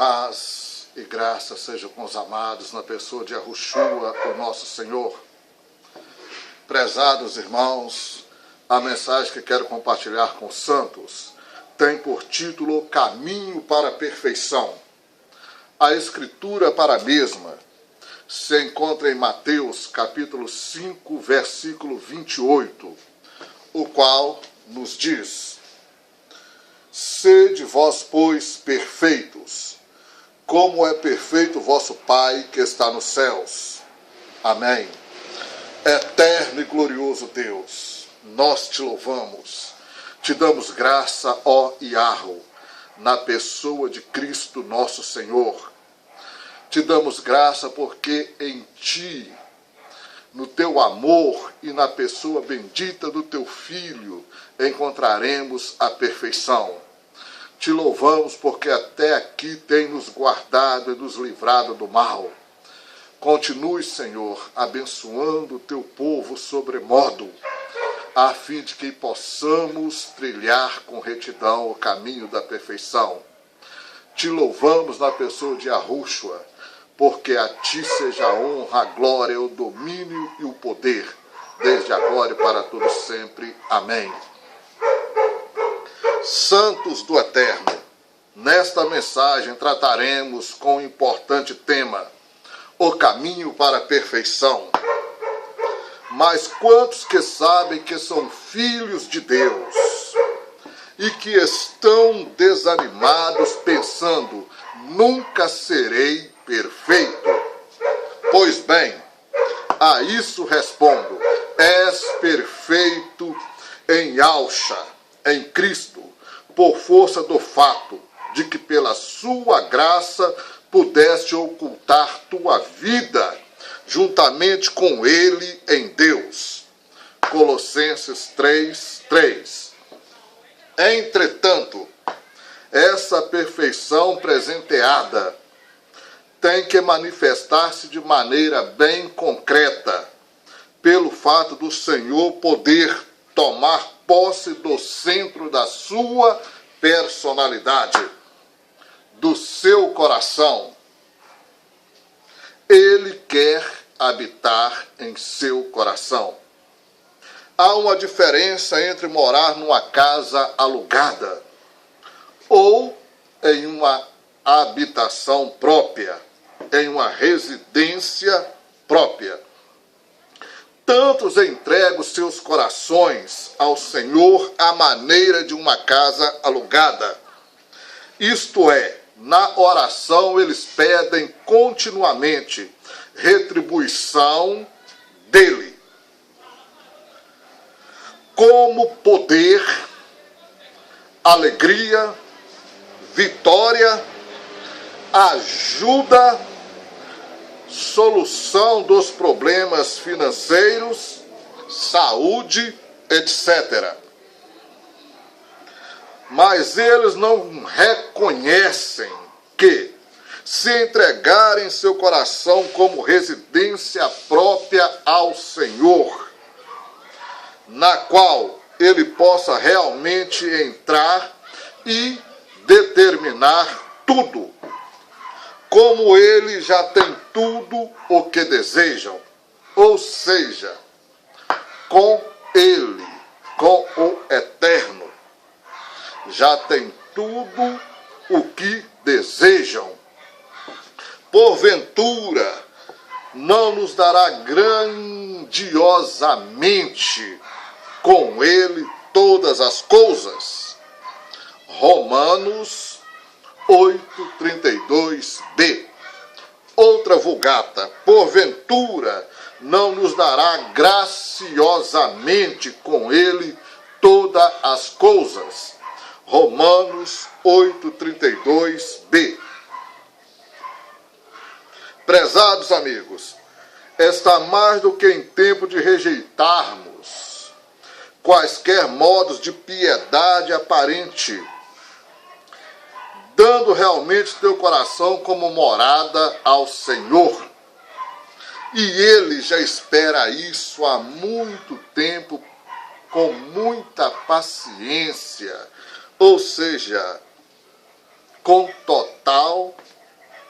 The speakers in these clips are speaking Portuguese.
Paz e graça sejam com os amados na pessoa de Yahushua, o nosso Senhor. Prezados irmãos, a mensagem que quero compartilhar com os santos tem por título Caminho para a Perfeição. A escritura para a mesma se encontra em Mateus capítulo 5, versículo 28, o qual nos diz: Sede vós, pois, perfeitos, como é perfeito vosso Pai que está nos céus. Amém. Eterno e glorioso Deus, nós te louvamos, te damos graça, ó Yahweh, na pessoa de Cristo nosso Senhor. Te damos graça porque em ti, no teu amor e na pessoa bendita do teu Filho, encontraremos a perfeição. Te louvamos porque até aqui tem nos guardado e nos livrado do mal. Continue, Senhor, abençoando o teu povo sobremodo, a fim de que possamos trilhar com retidão o caminho da perfeição. Te louvamos na pessoa de Yahushua, porque a ti seja a honra, a glória, o domínio e o poder, desde agora e para todos sempre. Amém. Santos do Eterno, nesta mensagem trataremos com o importante tema, o caminho para a perfeição. Mas quantos que sabem que são filhos de Deus e que estão desanimados pensando, nunca serei perfeito? Pois bem, a isso respondo, és perfeito em Yahushua, em Cristo, por força do fato de que pela sua graça pudeste ocultar tua vida juntamente com ele em Deus. Colossenses 3:3. Entretanto, essa perfeição presenteada tem que manifestar-se de maneira bem concreta, pelo fato do Senhor poder tomar posse do centro da sua personalidade, do seu coração. Ele quer habitar em seu coração. Há uma diferença entre morar numa casa alugada ou em uma habitação própria, em uma residência própria. Tantos entregam seus corações ao Senhor à maneira de uma casa alugada. Isto é, na oração eles pedem continuamente retribuição dele, como poder, alegria, vitória, ajuda, solução dos problemas financeiros, saúde, etc. Mas eles não reconhecem que, se entregarem seu coração como residência própria ao Senhor, na qual ele possa realmente entrar e determinar tudo, como ele já tem tudo o que desejam, ou seja, com ele, com o Eterno, já tem tudo o que desejam. Porventura, não nos dará grandiosamente com ele todas as coisas? Romanos 8:32b. Outra vulgata: porventura não nos dará graciosamente com ele todas as coisas? Romanos 8:32b. Prezados amigos, está mais do que em tempo de rejeitarmos quaisquer modos de piedade aparente, dando realmente teu coração como morada ao Senhor. E ele já espera isso há muito tempo, com muita paciência, ou seja, com total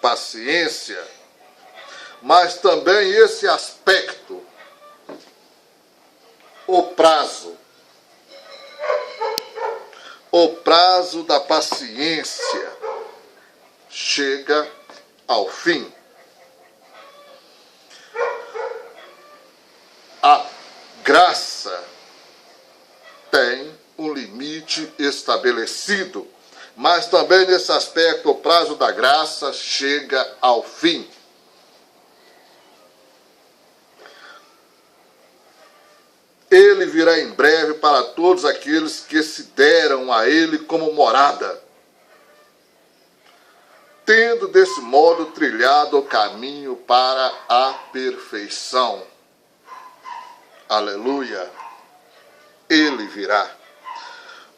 paciência, mas também esse aspecto, o prazo da paciência chega ao fim. A graça tem um limite estabelecido, mas também nesse aspecto o prazo da graça chega ao fim. Ele virá em breve para todos aqueles que se deram a ele como morada, tendo desse modo trilhado o caminho para a perfeição. Aleluia! Ele virá.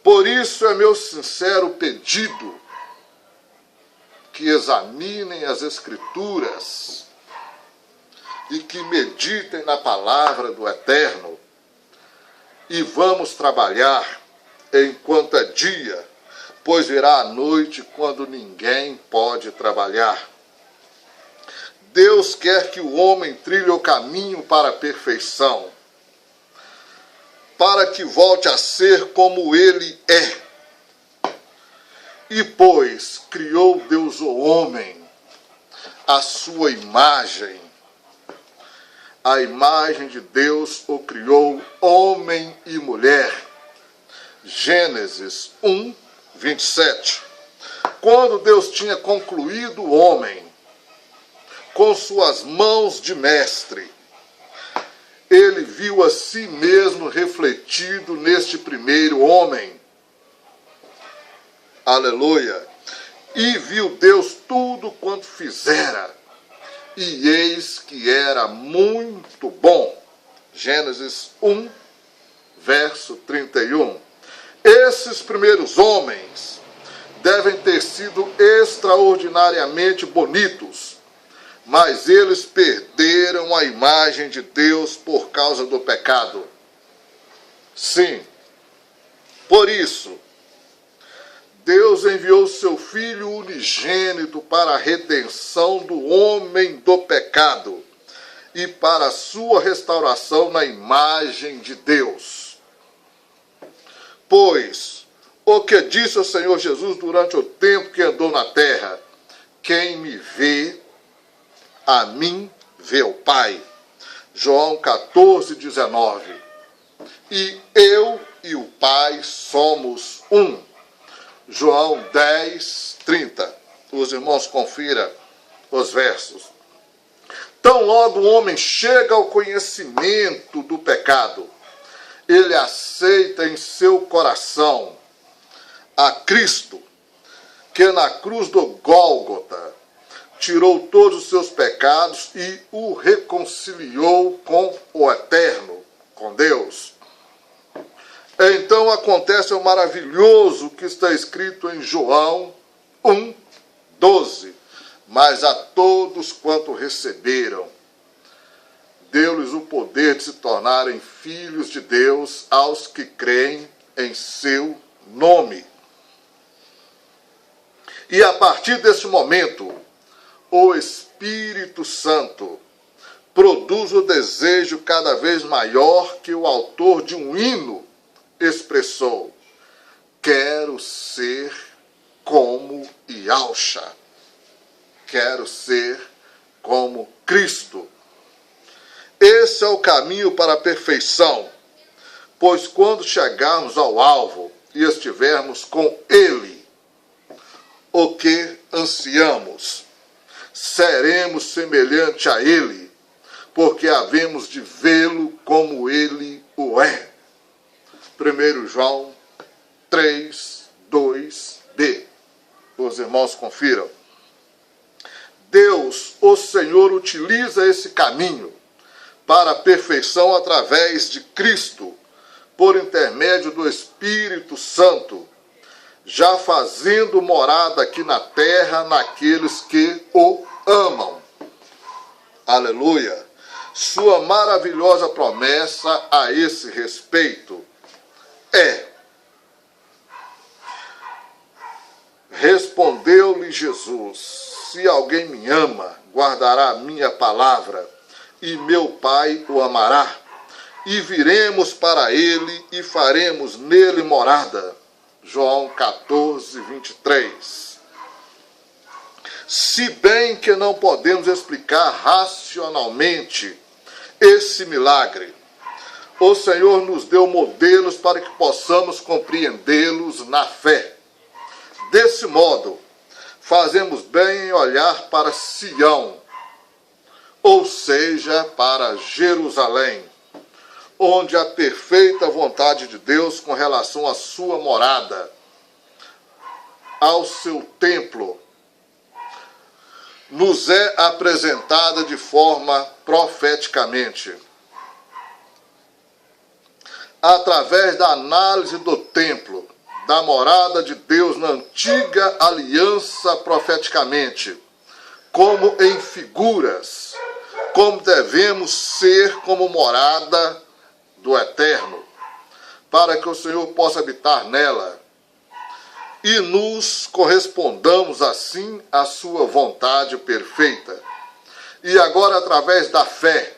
Por isso é meu sincero pedido que examinem as Escrituras e que meditem na palavra do Eterno, e vamos trabalhar enquanto é dia, pois virá a noite quando ninguém pode trabalhar. Deus quer que o homem trilhe o caminho para a perfeição, para que volte a ser como ele é. E pois criou Deus o homem, a sua imagem, a imagem de Deus o criou, homem e mulher. Gênesis 1, 27. Quando Deus tinha concluído o homem com suas mãos de mestre, ele viu a si mesmo refletido neste primeiro homem. Aleluia! E viu Deus tudo quanto fizera, e eis que era muito bom. Gênesis 1, verso 31. Esses primeiros homens devem ter sido extraordinariamente bonitos, mas eles perderam a imagem de Deus por causa do pecado. Sim, por isso, Deus enviou seu Filho unigênito para a redenção do homem do pecado e para a sua restauração na imagem de Deus. Pois, o que disse o Senhor Jesus durante o tempo que andou na terra: quem me vê, a mim vê o Pai. João 14, 19. E eu e o Pai somos um. João 10, 30. Os irmãos confiram os versos. Tão logo o homem chega ao conhecimento do pecado, ele aceita em seu coração a Cristo, que na cruz do Gólgota tirou todos os seus pecados e o reconciliou com o Eterno, com Deus. Então acontece o maravilhoso que está escrito em João 1, 12. Mas a todos quanto receberam, deu-lhes o poder de se tornarem filhos de Deus, aos que creem em seu nome. E a partir desse momento, o Espírito Santo produz o desejo cada vez maior que o autor de um hino expressou: quero ser como Yahshua, quero ser como Cristo. Esse é o caminho para a perfeição, pois quando chegarmos ao alvo e estivermos com Ele, o que ansiamos, seremos semelhante a Ele, porque havemos de vê-lo como Ele o é. 1 João 3, 2b. Os irmãos confiram. Deus, o Senhor, utiliza esse caminho para a perfeição através de Cristo, por intermédio do Espírito Santo, já fazendo morada aqui na terra naqueles que o amam. Aleluia! Sua maravilhosa promessa a esse respeito é: respondeu-lhe Jesus, se alguém me ama, guardará a minha palavra, e meu Pai o amará. E viremos para ele e faremos nele morada. João 14, 23. Se bem que não podemos explicar racionalmente esse milagre, o Senhor nos deu modelos para que possamos compreendê-los na fé. Desse modo, fazemos bem em olhar para Sião, ou seja, para Jerusalém, onde a perfeita vontade de Deus com relação à sua morada, ao seu templo, nos é apresentada de forma profeticamente. Através da análise do templo, da morada de Deus na antiga aliança profeticamente, como em figuras, como devemos ser como morada do Eterno, para que o Senhor possa habitar nela e nos correspondamos assim à sua vontade perfeita. E agora, através da fé,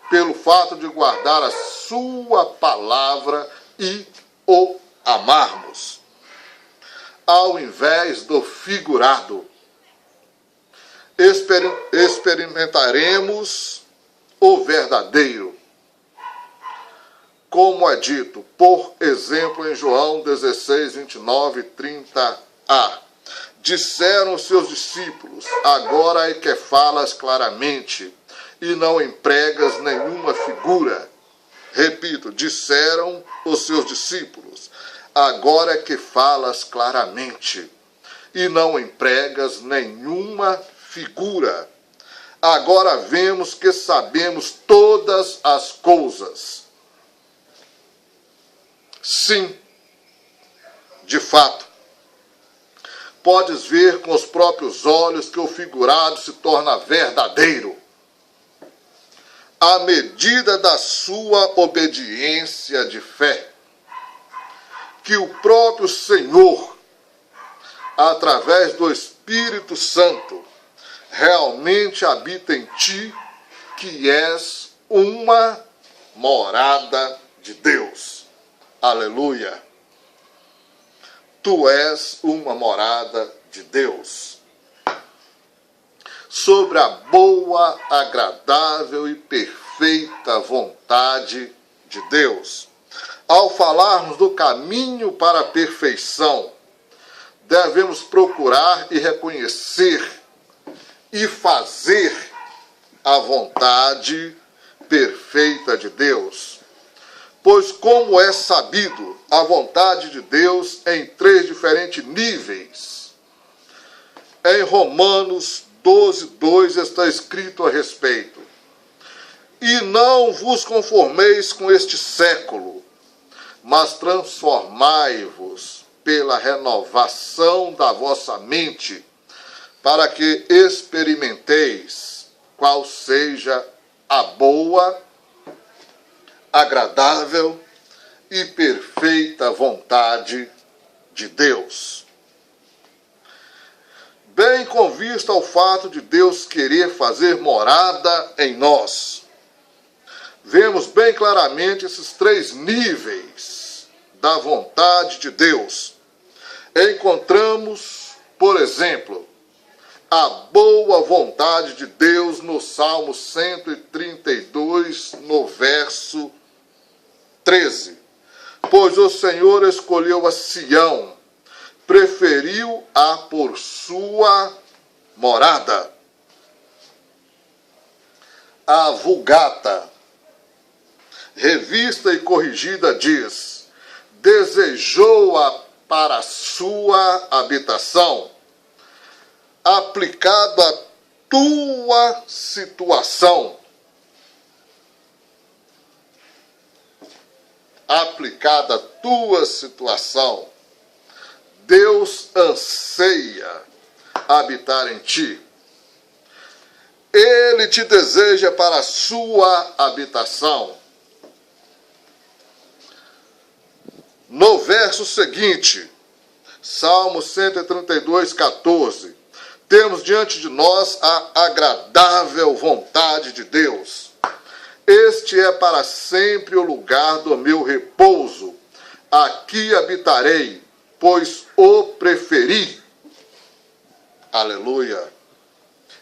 pelo fato de guardar a sua palavra e o amarmos, ao invés do figurado, experimentaremos o verdadeiro, como é dito, por exemplo, em João 16, 29 e 30a. Disseram os seus discípulos, agora é que falas claramente, e não empregas nenhuma figura. Repito, disseram os seus discípulos, agora é que falas claramente, e não empregas nenhuma figura. Agora vemos que sabemos todas as coisas. Sim, de fato, podes ver com os próprios olhos que o figurado se torna verdadeiro, à medida da sua obediência de fé, que o próprio Senhor, através do Espírito Santo, realmente habita em ti, que és uma morada de Deus. Aleluia! Tu és uma morada de Deus. Sobre a boa, agradável e perfeita vontade de Deus. Ao falarmos do caminho para a perfeição, devemos procurar e reconhecer e fazer a vontade perfeita de Deus. Pois, como é sabido, a vontade de Deus em 3 diferentes níveis. Em Romanos 12, 2 está escrito a respeito: e não vos conformeis com este século, mas transformai-vos pela renovação da vossa mente, para que experimenteis qual seja a boa, agradável e perfeita vontade de Deus. Bem com vista ao fato de Deus querer fazer morada em nós, vemos bem claramente esses 3 níveis da vontade de Deus. Encontramos, por exemplo, a boa vontade de Deus no Salmo 132, no verso 13. Pois o Senhor escolheu a Sião, preferiu-a por sua morada. A Vulgata, revista e corrigida, diz: desejou-a para sua habitação, aplicado à tua situação. Aplicada à tua situação. Deus anseia habitar em ti. Ele te deseja para a sua habitação. No verso seguinte, Salmo 132, 14. temos diante de nós a agradável vontade de Deus. Este é para sempre o lugar do meu repouso. Aqui habitarei, pois o preferi. Aleluia.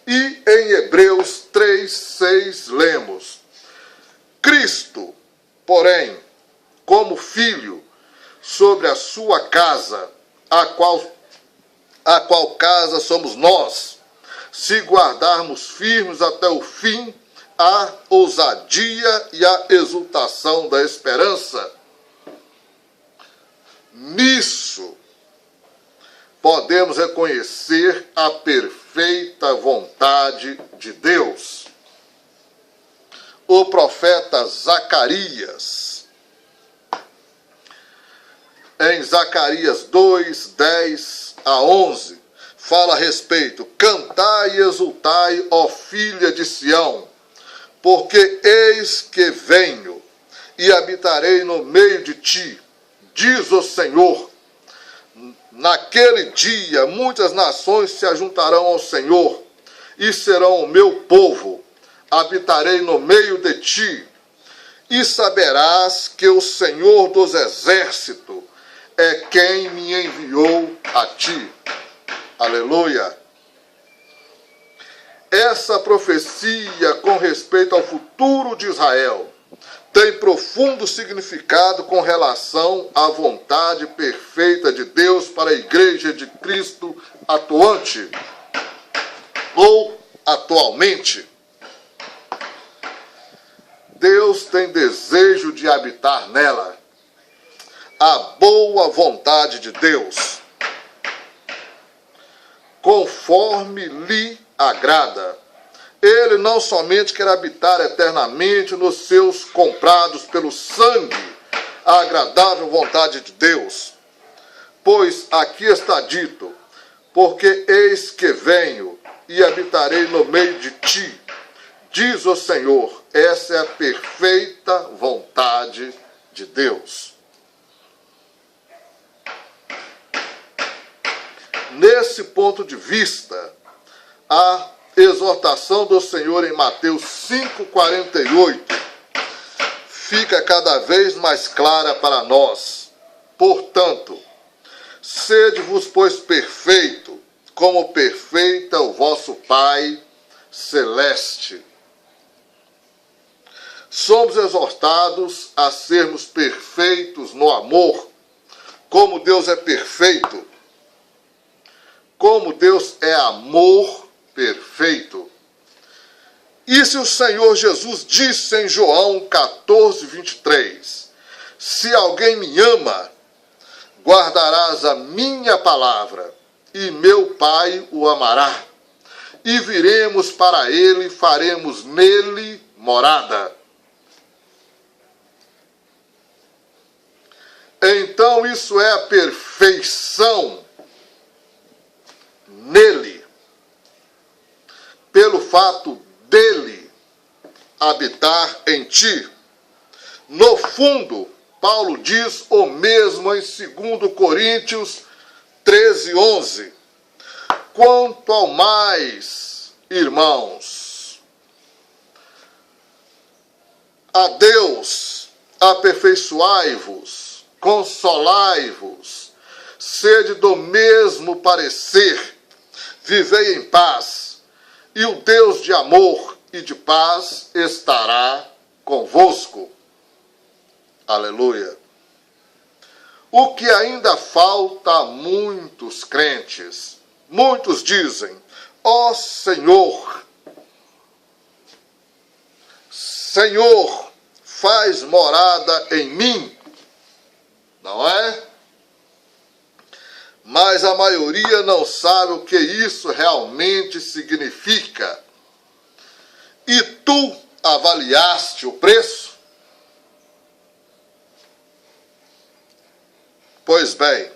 E em Hebreus 3:6 lemos: Cristo, porém, como filho, sobre a sua casa, a qual casa somos nós, se guardarmos firmes até o fim a ousadia e a exultação da esperança. Nisso podemos reconhecer a perfeita vontade de Deus. O profeta Zacarias, em Zacarias 2:10-11, fala a respeito: cantai e exultai, ó filha de Sião, porque eis que venho e habitarei no meio de ti, diz o Senhor. Naquele dia muitas nações se ajuntarão ao Senhor e serão o meu povo. Habitarei no meio de ti, e saberás que o Senhor dos exércitos é quem me enviou a ti. Aleluia. Essa profecia com respeito ao futuro de Israel tem profundo significado com relação à vontade perfeita de Deus para a Igreja de Cristo atuante ou atualmente. Deus tem desejo de habitar nela. A boa vontade de Deus, conforme lhe agrada. Ele não somente quer habitar eternamente nos seus comprados pelo sangue, a agradável vontade de Deus. Pois aqui está dito: porque eis que venho e habitarei no meio de ti, diz o Senhor. Essa é a perfeita vontade de Deus. Nesse ponto de vista, a exortação do Senhor em Mateus 5:48 fica cada vez mais clara para nós. Portanto, sede-vos, pois, perfeito, como perfeito é o vosso Pai celeste. Somos exortados a sermos perfeitos no amor, como Deus é perfeito. Como Deus é amor perfeito. E se o Senhor Jesus disse em João 14:23, se alguém me ama, guardarás a minha palavra, e meu Pai o amará, e viremos para ele e faremos nele morada. Então isso é a perfeição nele, pelo fato dele habitar em ti. No fundo, Paulo diz o mesmo em 2 Coríntios 13:11. Quanto ao mais, irmãos, a Deus aperfeiçoai-vos, consolai-vos, sede do mesmo parecer, vivei em paz, e o Deus de amor e de paz estará convosco. Aleluia. O que ainda falta a muitos crentes. Muitos dizem: ó Senhor, Senhor, faz morada em mim. Não é? Mas a maioria não sabe o que isso realmente significa. E tu avaliaste o preço? Pois bem,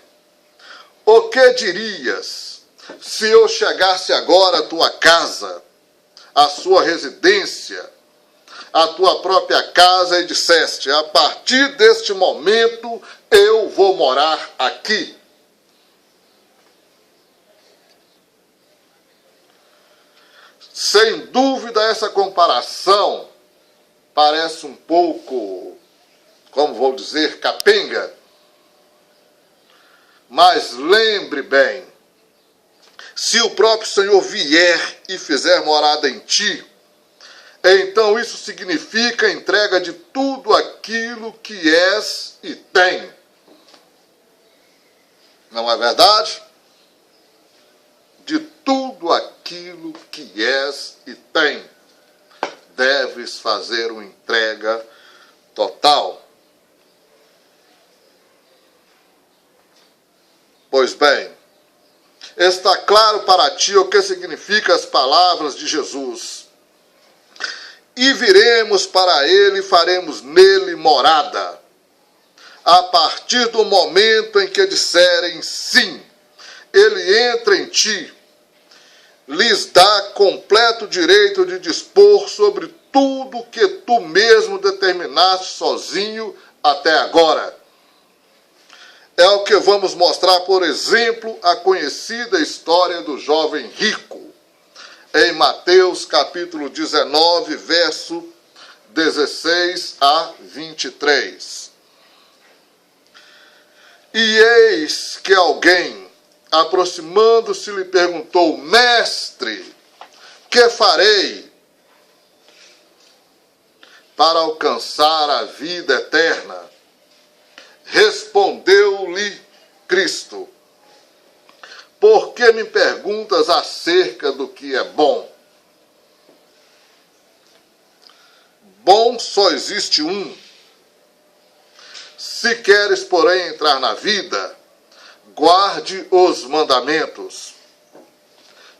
o que dirias se eu chegasse agora à tua casa, à sua residência, à tua própria casa e disseste: a partir deste momento eu vou morar aqui? Sem dúvida, essa comparação parece um pouco, como vou dizer, capenga. Mas lembre bem, se o próprio Senhor vier e fizer morada em ti, então isso significa a entrega de tudo aquilo que és e tem. Não é verdade? De tudo aquilo que és e tem, deves fazer uma entrega total. Pois bem, está claro para ti o que significam as palavras de Jesus. E viremos para ele e faremos nele morada. A partir do momento em que disserem sim, ele entra em ti, lhes dá completo direito de dispor sobre tudo que tu mesmo determinaste sozinho até agora. É o que vamos mostrar, por exemplo, a conhecida história do jovem rico, em Mateus capítulo 19, verso 16 a 23. E eis que alguém, aproximando-se, lhe perguntou: Mestre, que farei para alcançar a vida eterna? Respondeu-lhe Cristo: por que me perguntas acerca do que é bom? Bom só existe um. Se queres, porém, entrar na vida, guarde os mandamentos.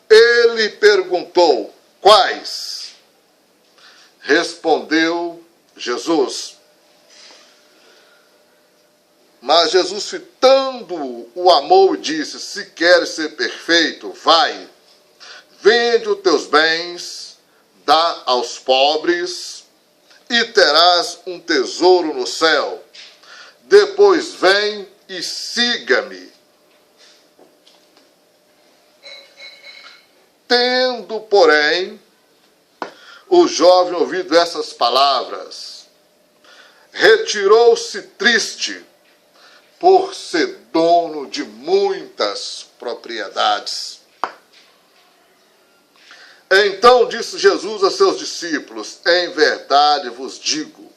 Ele perguntou: quais? Respondeu Jesus. Mas Jesus, fitando o amor, disse: se queres ser perfeito, vai, vende os teus bens, dá aos pobres, e terás um tesouro no céu. Depois vem e siga-me. Tendo, porém, o jovem ouvido essas palavras, retirou-se triste, por ser dono de muitas propriedades. Então disse Jesus a seus discípulos: em verdade vos digo,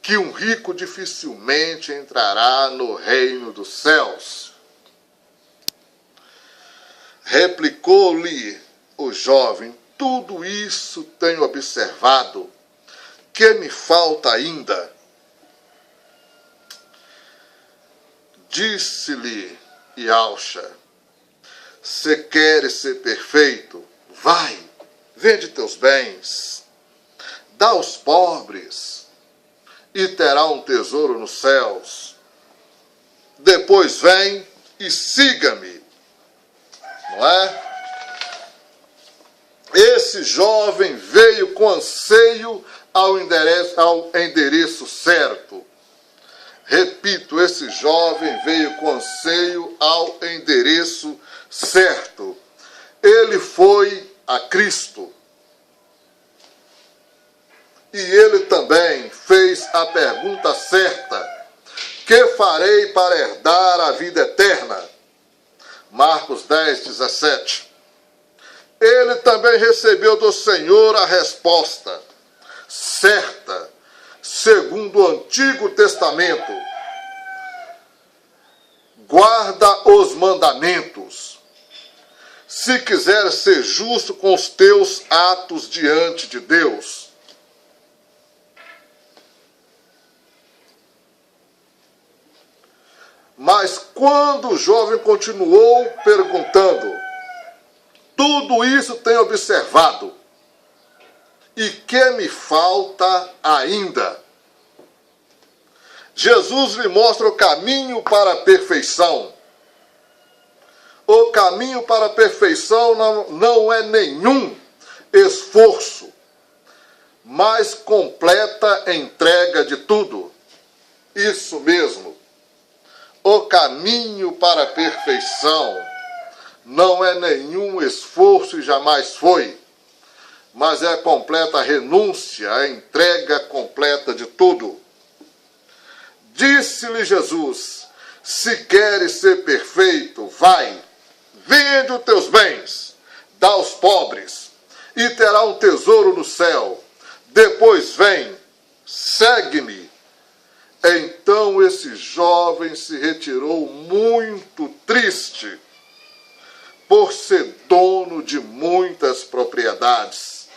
que um rico dificilmente entrará no reino dos céus. Replicou-lhe o jovem: tudo isso tenho observado, que me falta ainda? Disse-lhe Yauxa: se queres ser perfeito, vai, vende teus bens, dá aos pobres, e terá um tesouro nos céus. Depois vem e siga-me. Não é? Esse jovem veio com anseio ao endereço certo. Repito, esse jovem veio com anseio ao endereço certo. Ele foi a Cristo. E ele também fez a pergunta certa: que farei para herdar a vida eterna? Marcos 10, 17. Ele também recebeu do Senhor a resposta certa, segundo o Antigo Testamento: guarda os mandamentos, se quiseres ser justo com os teus atos diante de Deus. Mas quando o jovem continuou perguntando: tudo isso tenho observado, e que me falta ainda? Jesus lhe mostra o caminho para a perfeição. O caminho para a perfeição não é nenhum esforço, mas completa entrega de tudo. Isso mesmo. O caminho para a perfeição não é nenhum esforço e jamais foi, mas é a completa renúncia, a entrega completa de tudo. Disse-lhe Jesus: se queres ser perfeito, vai, vende os teus bens, dá aos pobres, e terá um tesouro no céu. Depois vem, segue-me. Então esse jovem se retirou muito triste, por ser dono de muitas propriedades.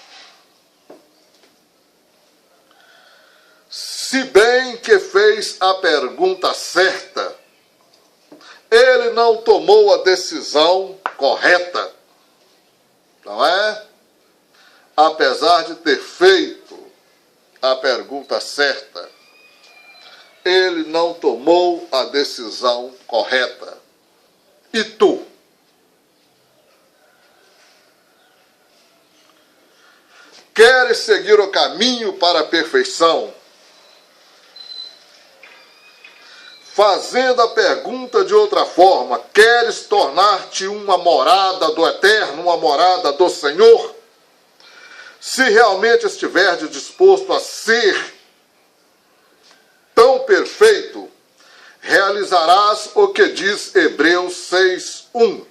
Se bem que fez a pergunta certa, ele não tomou a decisão correta, não é? Apesar de ter feito a pergunta certa, ele não tomou a decisão correta. E tu? Queres seguir o caminho para a perfeição? Fazendo a pergunta de outra forma, queres tornar-te uma morada do Eterno, uma morada do Senhor? Se realmente estiveres disposto a ser tão perfeito, realizarás o que diz Hebreus 6:1.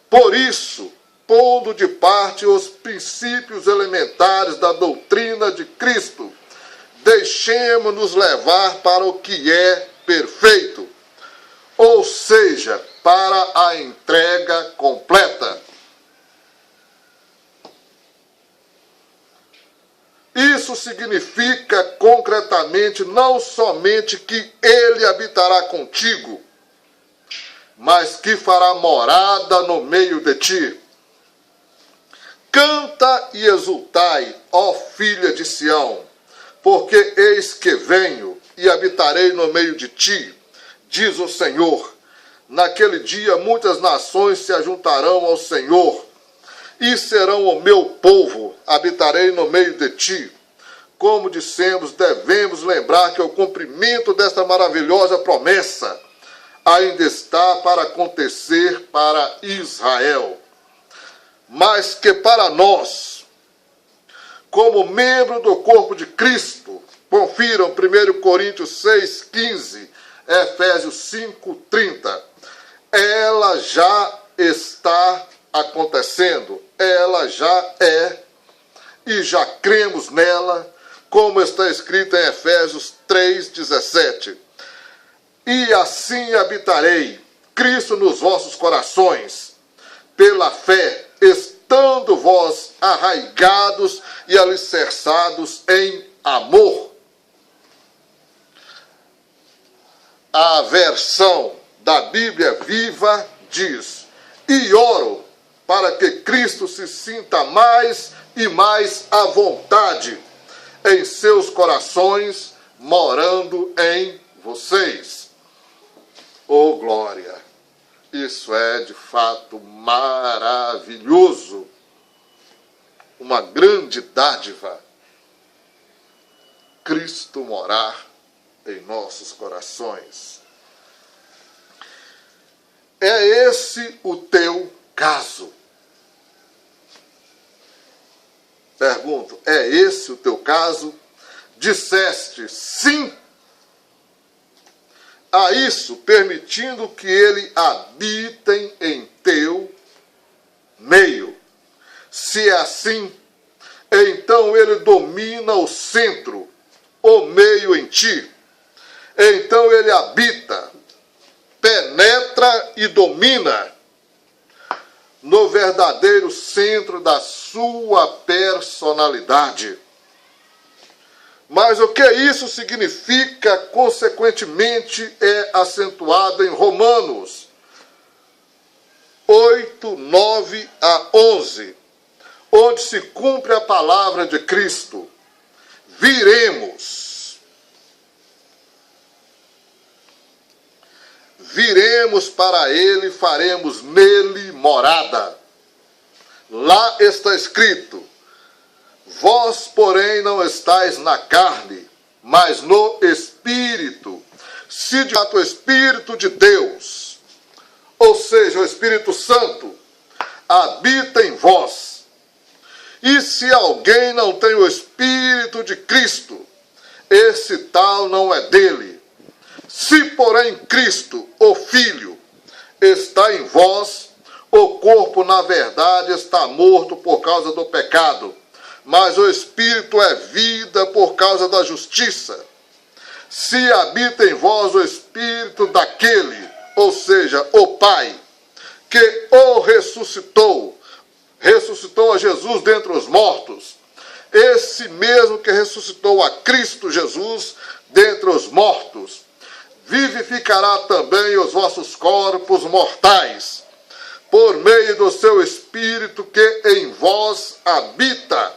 Por isso, pondo de parte os princípios elementares da doutrina de Cristo, deixemo-nos levar para o que é perfeito, ou seja, para a entrega completa. Isso significa concretamente não somente que ele habitará contigo, mas que fará morada no meio de ti. Canta e exultai, ó filha de Sião, porque eis que venho e habitarei no meio de ti, diz o Senhor. Naquele dia muitas nações se ajuntarão ao Senhor, e serão o meu povo, habitarei no meio de ti. Como dissemos, devemos lembrar que o cumprimento desta maravilhosa promessa ainda está para acontecer para Israel. Mas que para nós, como membro do corpo de Cristo, confiram 1 Coríntios 6:15, Efésios 5:30, ela já está acontecendo, ela já é, e já cremos nela, como está escrito em Efésios 3:17. E assim habitarei, Cristo nos vossos corações, pela fé, estando vós arraigados e alicerçados em amor. A versão da Bíblia Viva diz: e oro para que Cristo se sinta mais e mais à vontade em seus corações, morando em vocês. Oh, glória! Isso é, de fato, maravilhoso. Uma grande dádiva. Cristo morar em nossos corações. É esse o teu caso? Pergunto, é esse o teu caso? Disseste sim a isso, permitindo que ele habitem em teu meio. Se é assim, então ele domina o centro, o meio em ti. Então ele habita, penetra e domina no verdadeiro centro da sua personalidade. Mas o que isso significa, consequentemente, é acentuado em Romanos 8:9-11, onde se cumpre a palavra de Cristo. Viremos para ele, faremos nele morada. Lá está escrito: vós, porém, não estáis na carne, mas no Espírito, se de fato o Espírito de Deus, ou seja, o Espírito Santo, habita em vós. E se alguém não tem o Espírito de Cristo, esse tal não é dele. Se, porém, Cristo, o Filho, está em vós, o corpo, na verdade, está morto por causa do pecado, mas o Espírito é vida por causa da justiça. Se habita em vós o Espírito daquele, ou seja, o Pai, que o ressuscitou a Jesus dentre os mortos, esse mesmo que ressuscitou a Cristo Jesus dentre os mortos, vivificará também os vossos corpos mortais, por meio do seu Espírito que em vós habita.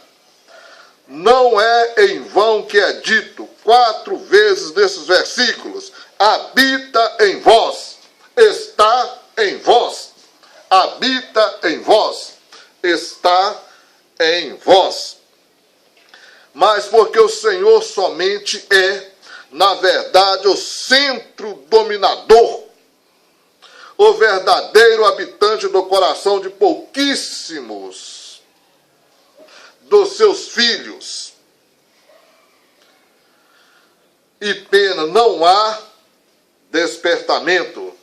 Não é em vão que é dito 4 vezes nesses versículos: habita em vós, está em vós, habita em vós, está em vós. Mas porque o Senhor somente é, na verdade, o centro dominador, o verdadeiro habitante do coração de pouquíssimos dos seus filhos. E pena, não há despertamento.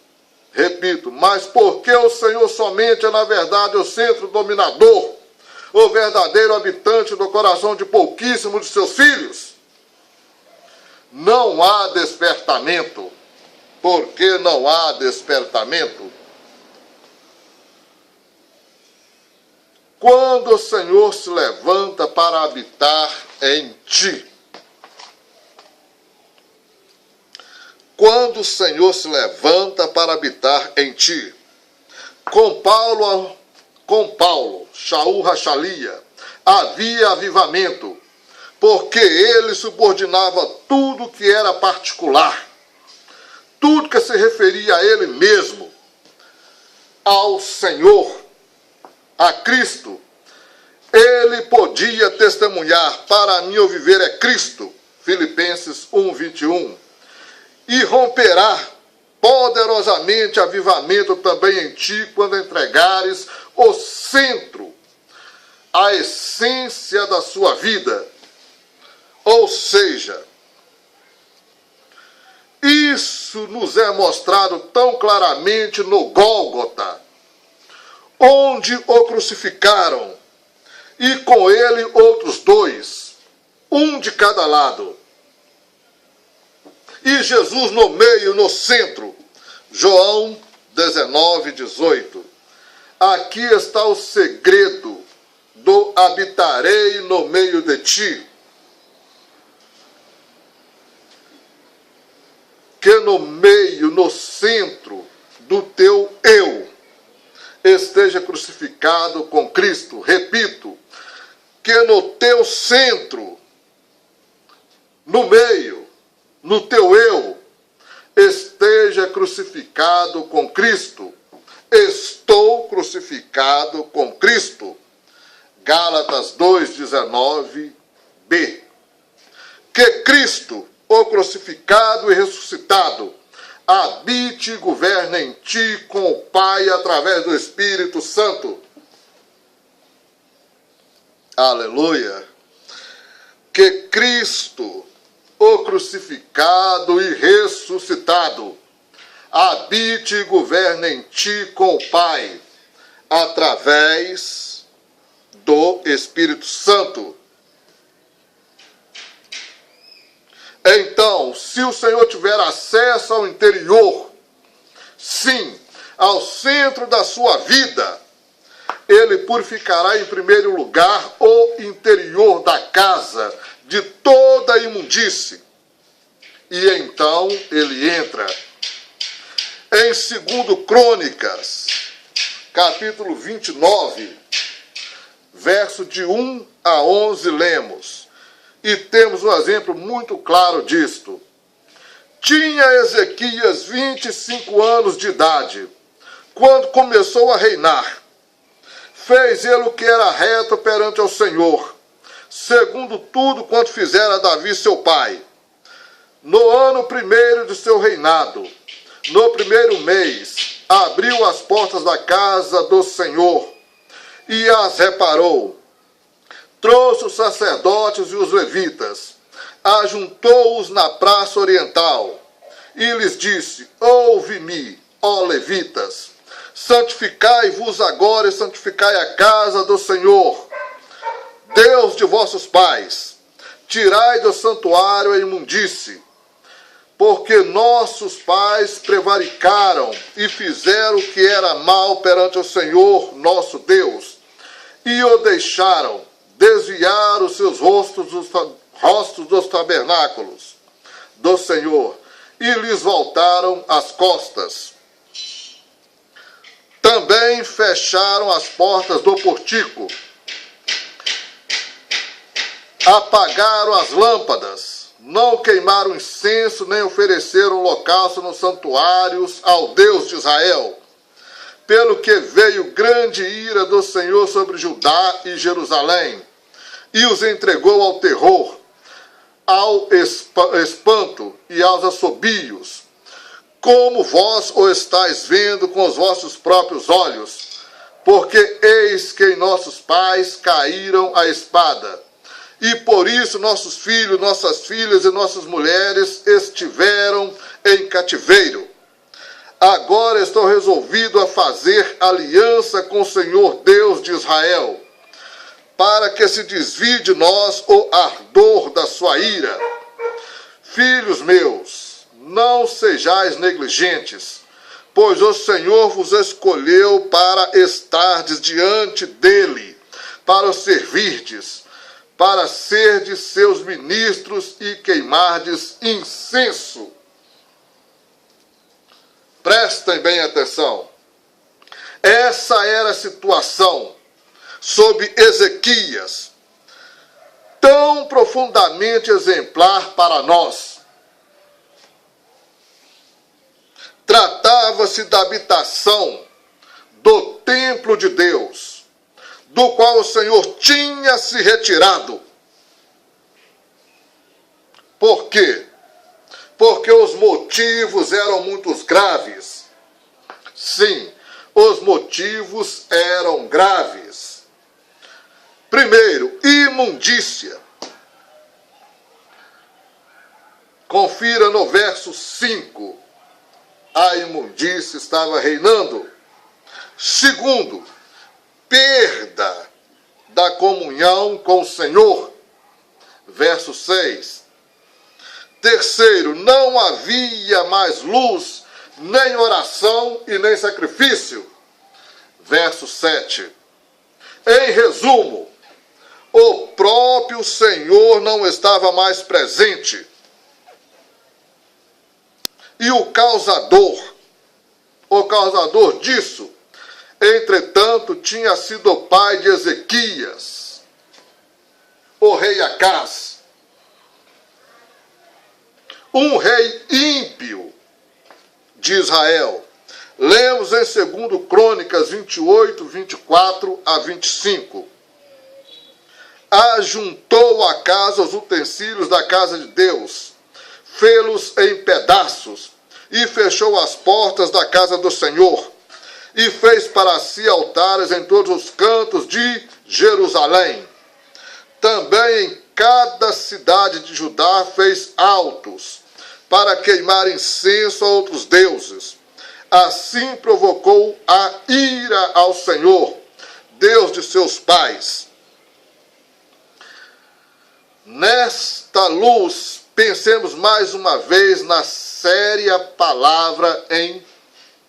Repito, mas porque o Senhor somente é, na verdade, o centro dominador, o verdadeiro habitante do coração de pouquíssimos de seus filhos, não há despertamento. Por que não há despertamento? Quando o Senhor se levanta para habitar em ti. Quando o Senhor se levanta para habitar em ti. Com Paulo, Shaul Rachalia, havia avivamento, porque ele subordinava tudo que era particular, tudo que se referia a ele mesmo, ao Senhor, a Cristo. Ele podia testemunhar: para mim o viver é Cristo, Filipenses 1:21, e romperá poderosamente avivamento também em ti, quando entregares o centro, a essência da sua vida. Ou seja, isso nos é mostrado tão claramente no Gólgota, onde o crucificaram, e com ele outros 2, um de cada lado. E Jesus no meio, no centro. João 19:18. Aqui está o segredo do habitarei no meio de ti. Que no meio, no centro do teu eu, esteja crucificado com Cristo. Repito, que no teu centro, no meio, no teu eu, esteja crucificado com Cristo. Estou crucificado com Cristo. Gálatas 2:19b. Que Cristo, o crucificado e ressuscitado, habite e governe em ti com o Pai através do Espírito Santo. Aleluia. Que Cristo, o crucificado e ressuscitado, habite e governe em ti com o Pai, através do Espírito Santo. Então, se o Senhor tiver acesso ao interior, sim, ao centro da sua vida, ele purificará em primeiro lugar o interior da casa de toda a imundície. E então ele entra. Em 2 Crônicas, capítulo 29, verso de 1 a 11, lemos. E temos um exemplo muito claro disto. Tinha Ezequias 25 anos de idade, quando começou a reinar. Fez ele o que era reto perante ao Senhor, segundo tudo quanto fizera Davi seu pai. No ano 1º de seu reinado, no 1º mês, abriu as portas da casa do Senhor e as reparou. trouxe os sacerdotes e os levitas, ajuntou-os na praça oriental, e lhes disse: ouve-me, ó levitas, santificai-vos agora e santificai a casa do Senhor, Deus de vossos pais. Tirai do santuário a imundície, porque nossos pais prevaricaram e fizeram o que era mal perante o Senhor nosso Deus, e o deixaram desviar os seus rostos dos tabernáculos do Senhor, e lhes voltaram as costas. Também fecharam as portas do portico, apagaram as lâmpadas, não queimaram incenso, nem ofereceram holocausto nos santuários ao Deus de Israel, pelo que veio grande ira do Senhor sobre Judá e Jerusalém, e os entregou ao terror, ao espanto e aos assobios, como vós o estáis vendo com os vossos próprios olhos, porque eis que nossos pais caíram à espada, e por isso nossos filhos, nossas filhas e nossas mulheres estiveram em cativeiro. Agora estou resolvido a fazer aliança com o Senhor Deus de Israel, para que se desvie de nós o ardor da sua ira. Filhos meus, não sejais negligentes, pois o Senhor vos escolheu para estardes diante dele, para o servirdes, para serdes seus ministros e queimardes incenso. Prestem bem atenção. Essa era a situação sob Ezequias, tão profundamente exemplar para nós. Tratava-se da habitação do templo de Deus, do qual o Senhor tinha se retirado. Por quê? Porque os motivos eram muito graves. Sim, os motivos eram graves. Primeiro, imundícia. Confira no verso 5. A imundícia estava reinando. Segundo, perda da comunhão com o Senhor. Verso 6. Terceiro, não havia mais luz, nem oração e nem sacrifício. Verso 7. Em resumo, o próprio Senhor não estava mais presente. E o causador disso, entretanto, tinha sido o pai de Ezequias, o rei Acás, um rei ímpio de Israel. Lemos em 2 Crônicas 28, 24 a 25. Ajuntou a casa os utensílios da casa de Deus, fê-los em pedaços, e fechou as portas da casa do Senhor, e fez para si altares em todos os cantos de Jerusalém. Também em cada cidade de Judá fez altos, para queimar incenso a outros deuses. Assim provocou a ira ao Senhor, Deus de seus pais. Nesta luz, pensemos mais uma vez na séria palavra em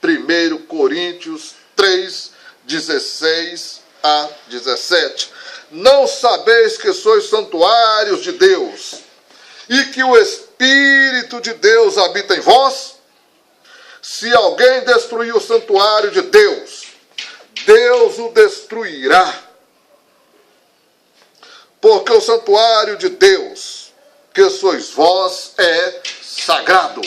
1 Coríntios 3, 16 a 17. Não sabeis que sois santuários de Deus, e que o Espírito de Deus habita em vós? Se alguém destruir o santuário de Deus, Deus o destruirá. Porque o santuário de Deus, que sois vós, é sagrado.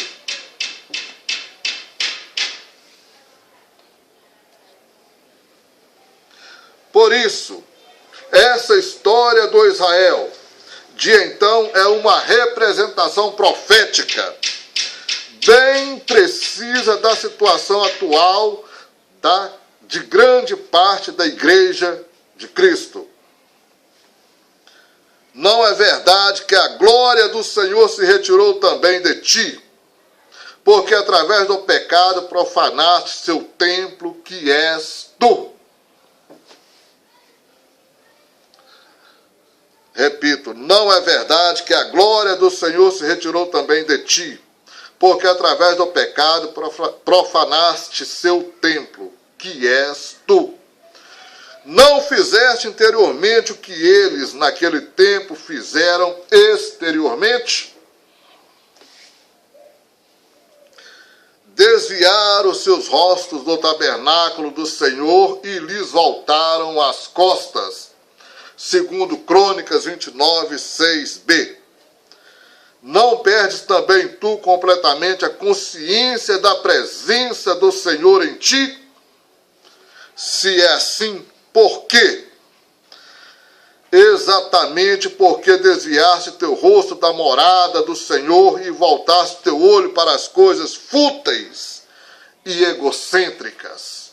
Por isso, essa história do Israel de então é uma representação profética bem precisa da situação atual de grande parte da Igreja de Cristo. Não é verdade que a glória do Senhor se retirou também de ti, porque através do pecado profanaste seu templo, que és tu. Repito, não é verdade que a glória do Senhor se retirou também de ti, porque através do pecado profanaste seu templo, que és tu. Não fizeste interiormente o que eles naquele tempo fizeram exteriormente? Desviaram os seus rostos do tabernáculo do Senhor e lhes voltaram as costas, segundo Crônicas 29, 6b. Não perdes também tu completamente a consciência da presença do Senhor em ti? Se é assim, por quê? Exatamente porque desviaste teu rosto da morada do Senhor e voltaste teu olho para as coisas fúteis e egocêntricas.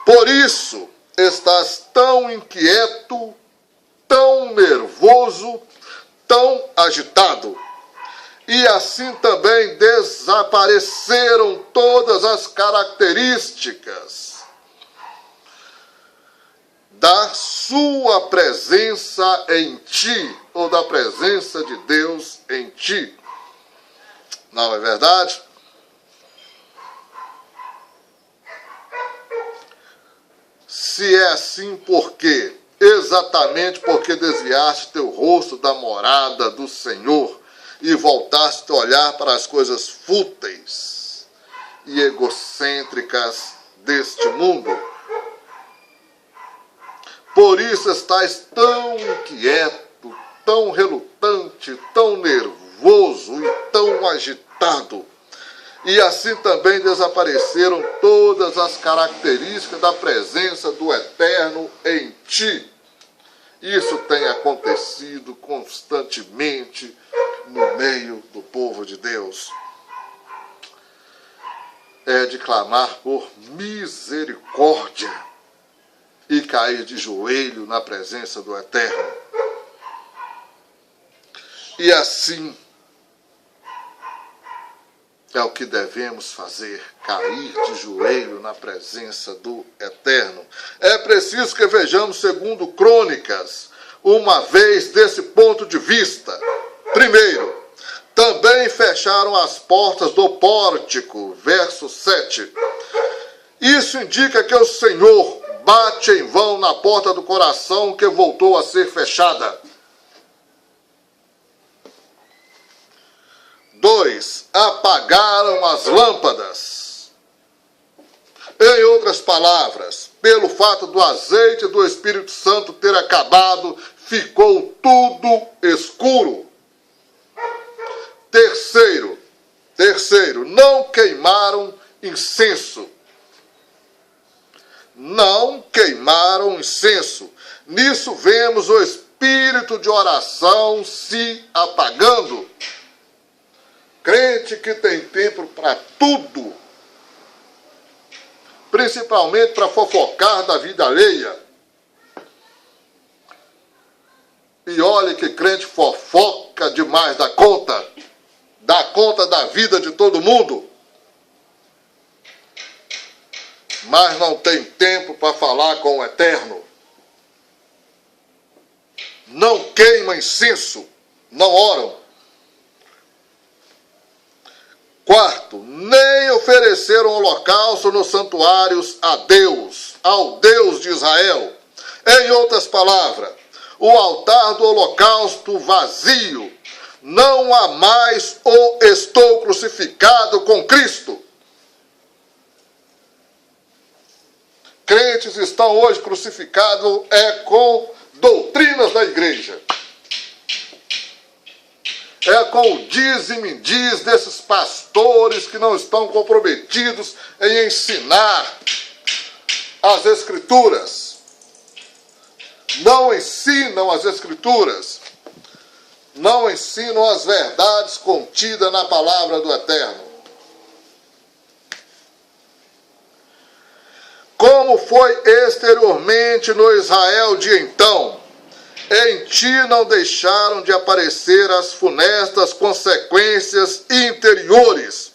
Por isso estás tão inquieto, tão nervoso, tão agitado. E assim também desapareceram todas as características da sua presença em ti, ou da presença de Deus em ti. Não é verdade? Se é assim, por quê? Exatamente porque desviaste teu rosto da morada do Senhor e voltaste a olhar para as coisas fúteis e egocêntricas deste mundo. Por isso estás tão inquieto, tão relutante, tão nervoso e tão agitado. E assim também desapareceram todas as características da presença do Eterno em ti. Isso tem acontecido constantemente no meio do povo de Deus. É de clamar por misericórdia e cair de joelho na presença do Eterno. E assim é o que devemos fazer, cair de joelho na presença do Eterno. É preciso que vejamos, segundo Crônicas, uma vez desse ponto de vista. Primeiro, também fecharam as portas do pórtico, verso 7. Isso indica que o Senhor bate em vão na porta do coração que voltou a ser fechada. 2. Apagaram as lâmpadas. Em outras palavras, pelo fato do azeite do Espírito Santo ter acabado, ficou tudo escuro. Terceiro, não queimaram incenso. Não queimaram incenso. Nisso vemos o espírito de oração se apagando. Crente que tem tempo para tudo, principalmente para fofocar da vida alheia. E olha que crente fofoca demais da conta, dá conta da vida de todo mundo, mas não tem tempo para falar com o Eterno. Não queima incenso, não oram. 4, nem ofereceram holocausto nos santuários a Deus, ao Deus de Israel. Em outras palavras, o altar do holocausto vazio. Não há mais o estou crucificado com Cristo. Crentes estão hoje crucificados com doutrinas da igreja. É com o diz-e-me-diz desses pastores que não estão comprometidos em ensinar as Escrituras. Não ensinam as Escrituras. Não ensinam as verdades contidas na palavra do Eterno. Como como foi exteriormente no Israel de então, em ti não deixaram de aparecer as funestas consequências interiores.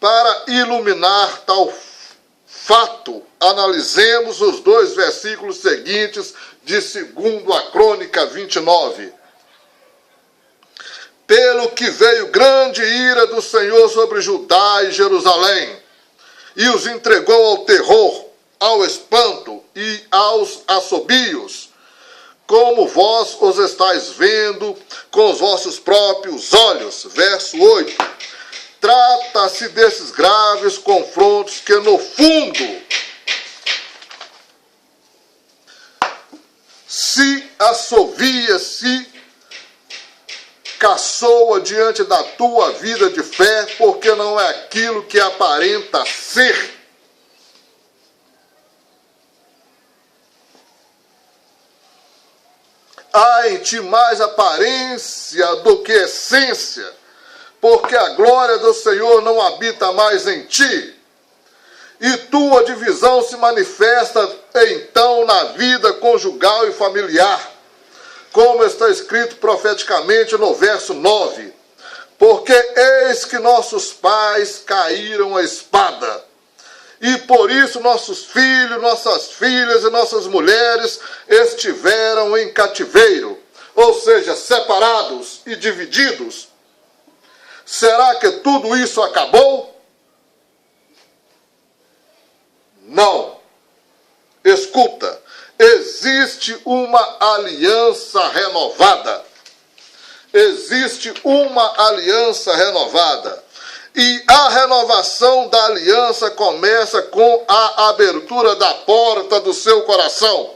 Para iluminar tal fato, analisemos os 2 versículos seguintes de 2 Crônica 29. Pelo que veio grande ira do Senhor sobre Judá e Jerusalém, e os entregou ao terror, ao espanto e aos assobios, como vós os estáis vendo com os vossos próprios olhos. Verso 8. Trata-se desses graves confrontos que, no fundo, se assovia, se caçoa diante da tua vida de fé, porque não é aquilo que aparenta ser. Há em ti mais aparência do que essência, porque a glória do Senhor não habita mais em ti. E tua divisão se manifesta então na vida conjugal e familiar, como está escrito profeticamente no verso 9. Porque eis que nossos pais caíram à espada, e por isso nossos filhos, nossas filhas e nossas mulheres estiveram em cativeiro, ou seja, separados e divididos. Será que tudo isso acabou? Não. Escuta, existe uma aliança renovada. Existe uma aliança renovada. E a renovação da aliança começa com a abertura da porta do seu coração.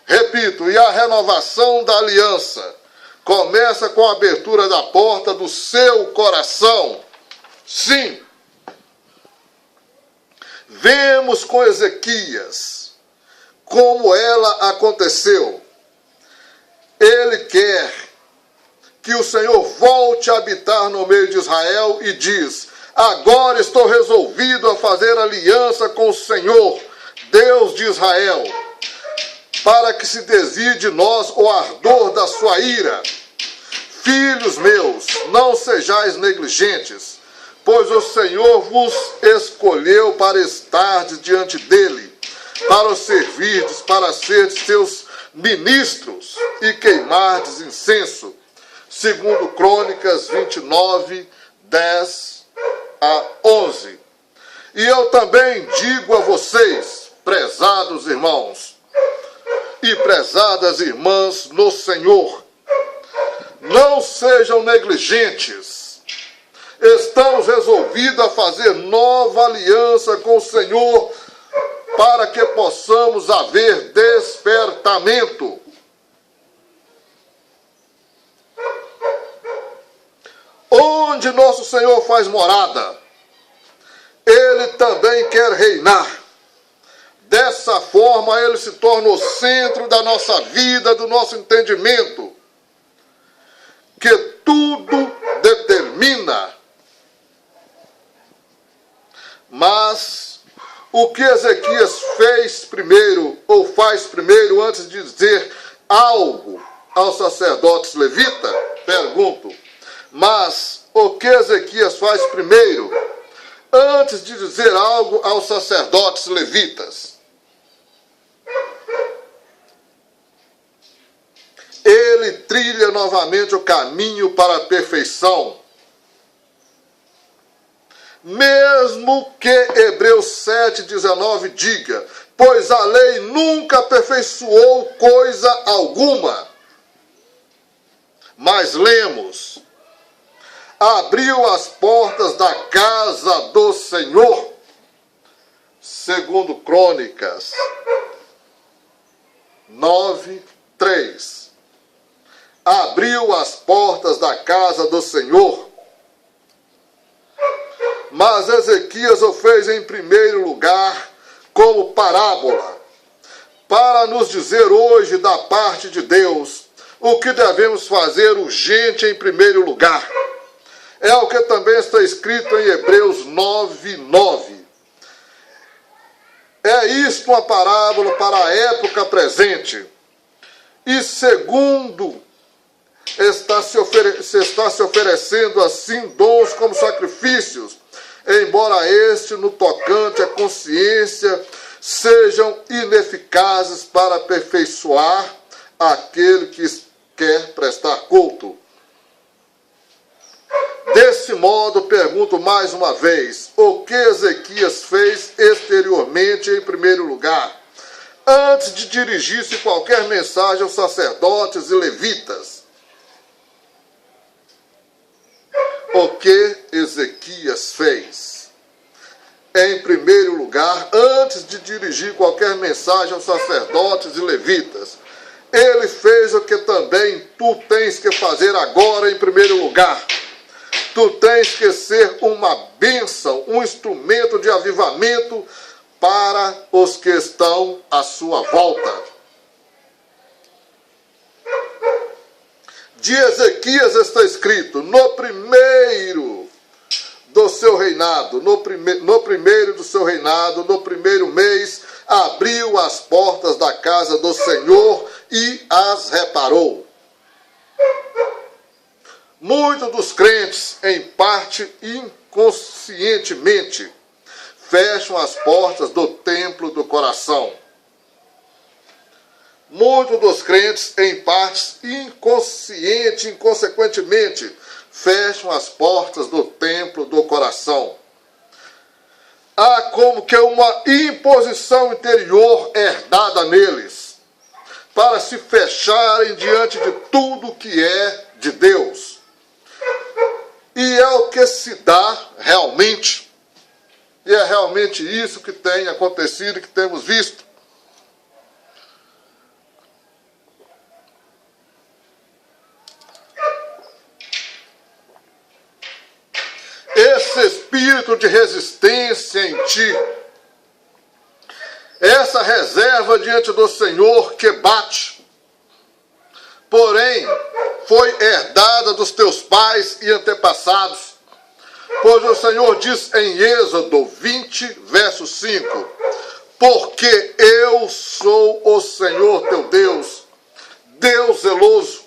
Repito, e a renovação da aliança começa com a abertura da porta do seu coração. Sim. Vemos com Ezequias como ela aconteceu. Ele quer que o Senhor volte a habitar no meio de Israel e diz: agora estou resolvido a fazer aliança com o Senhor, Deus de Israel, para que se desvie de nós o ardor da sua ira. Filhos meus, não sejais negligentes, pois o Senhor vos escolheu para estardes diante dele, para o servirdes, para serdes seus ministros e queimardes incenso. 2 Crônicas 29, 10 a 11. E eu também digo a vocês, prezados irmãos e prezadas irmãs no Senhor, não sejam negligentes. Estamos resolvidos a fazer nova aliança com o Senhor para que possamos haver despertamento. Onde nosso Senhor faz morada, Ele também quer reinar. Dessa forma, Ele se torna o centro da nossa vida, do nosso entendimento, que tudo determina. Mas o que Ezequias fez primeiro, ou faz primeiro, antes de dizer algo aos sacerdotes levitas? Pergunto. Mas o que Ezequias faz primeiro, antes de dizer algo aos sacerdotes levitas? Ele trilha novamente o caminho para a perfeição. Mesmo que Hebreus 7,19 diga: pois a lei nunca aperfeiçoou coisa alguma. Mas lemos: abriu as portas da casa do Senhor. 2 Crônicas 9, 3. Abriu as portas da casa do Senhor. Mas Ezequias o fez em primeiro lugar como parábola, para nos dizer hoje da parte de Deus o que devemos fazer urgente em primeiro lugar. É o que também está escrito em Hebreus 9, 9. É isto uma parábola para a época presente. E segundo, está se oferecendo assim dons como sacrifícios, embora este, no tocante à consciência, sejam ineficazes para aperfeiçoar aquele que quer prestar culto. Desse modo, pergunto mais uma vez, o que Ezequias fez exteriormente em primeiro lugar, antes de dirigir-se qualquer mensagem aos sacerdotes e levitas? O que Ezequias fez? Em primeiro lugar, antes de dirigir qualquer mensagem aos sacerdotes e levitas, ele fez o que também tu tens que fazer agora em primeiro lugar. Tu tens que ser uma bênção, um instrumento de avivamento para os que estão à sua volta. De Ezequias está escrito, no primeiro do seu reinado, no primeiro do seu reinado, no primeiro mês, abriu as portas da casa do Senhor e as reparou. Muitos dos crentes, em parte inconscientemente, fecham as portas do templo do coração. Muitos dos crentes, em parte inconsequentemente, fecham as portas do templo do coração. Há como que uma imposição interior herdada neles, para se fecharem diante de tudo que é de Deus. E é o que se dá realmente, e é realmente isso que tem acontecido e que temos visto. Esse espírito de resistência em ti, essa reserva diante do Senhor que bate, porém, foi herdada dos teus pais e antepassados, pois o Senhor diz em Êxodo 20, verso 5, porque eu sou o Senhor teu Deus, Deus zeloso,